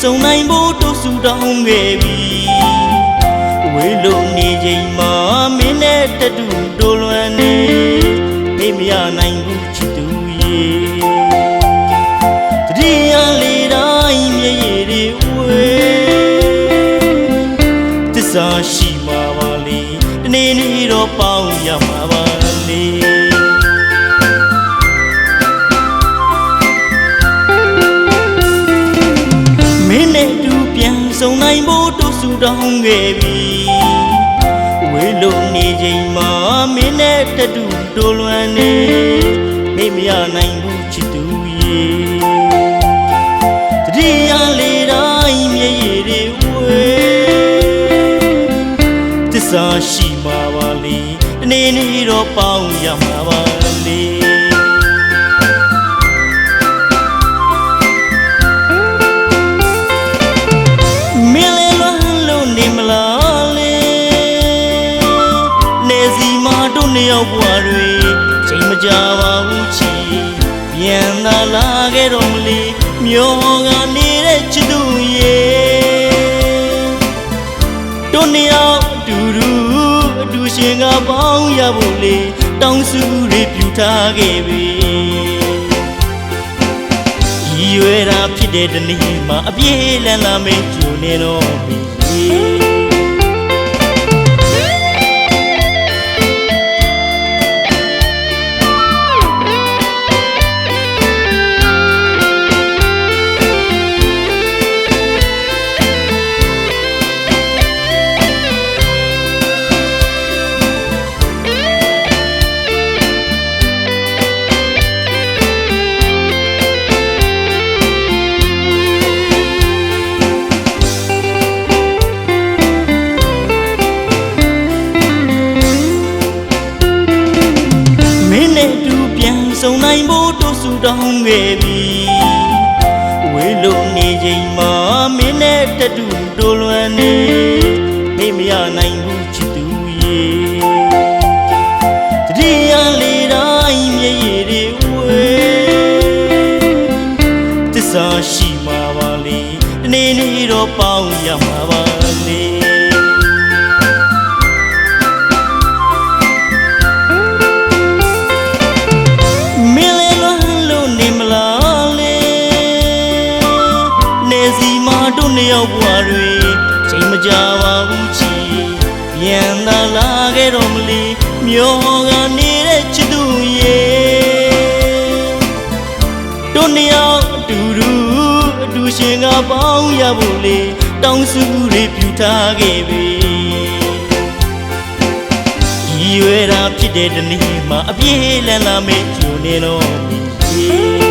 ဆုံနိုင်ဖို့တို့ဆူတောင်းခဲ့ပြီဝေးလို့နေချိန်မှာမင်းနဲ့တတူတိုးလွမ်းနေမိမရနိုင်ဘူးချစ်သူရေတတိယလေးတိုင်းမျက်ရည်တွေဝေးသစ္စာရှိမှာပါလေတနေ့နေ့တော့ပေါင်းရမှာပါလေမင်းနဲ့တူပြန်ဆုံနိုင်ဖို့တို့ဆူတောင်းခဲ့ပြီဝေးလို့နေချိန်မှာမင်းနဲ့တတူတိုးလွမ်းနေမိမရနိုင်ဘူးချစ်သူရေတတိယလေးတိုင်းမျက်ရည်တွေဝေးသစ္စာရှိမှာပါလေတနေ့နေ့တော့ပေါင်းရမှာပါလေနှစ်ယောက်ဘဝတွေချိန်မကြပါဘူးချီပြန်လာလာခဲ့တော့မလီမျောနေတဲ့ချစ်သူရေတို့နှစ်ယောက်အတူရှင်ကပေါင်းရဖို့လေတောင်းစုတွေပြုထားခဲ့ပြီရည်ရွယ်တာဖြစ်တဲ့တနေ့မှာအပြေးလန်းလာမေးကြုံနေတော့ပြီဆုံနိုင်ဖို့တို့ဆူတောင်းခဲ့ပြီဝေးလို့နေချိန်မှာမင်းနဲ့တတူတိုးလွမ်းနေမိမရနိုင်ဘူးချစ်သူရေတတိယလေးတိုင်းမျက်ရည်တွေဝေးသစ္စာရှိမှာပါလေတနေ့နေ့တော့ပေါင်းရမှာပါလေတို့နှစ်ယောက်ဘဝတွေချိန်မကြပါဘူးချီပြန်လာလာခဲ့တော့မလီမျောနေတဲ့ချစ်သူရေတို့နှစ်ယောက်အတူရှင်ကပေါင်းရဖို့လေတောင်းစုတွေပြုထားခဲ့ပြီရည်ရွယ်တာဖြစ်တဲ့တနေ့မှာအပြေးလန်းလာမေးကြုံနေတော့ပြီ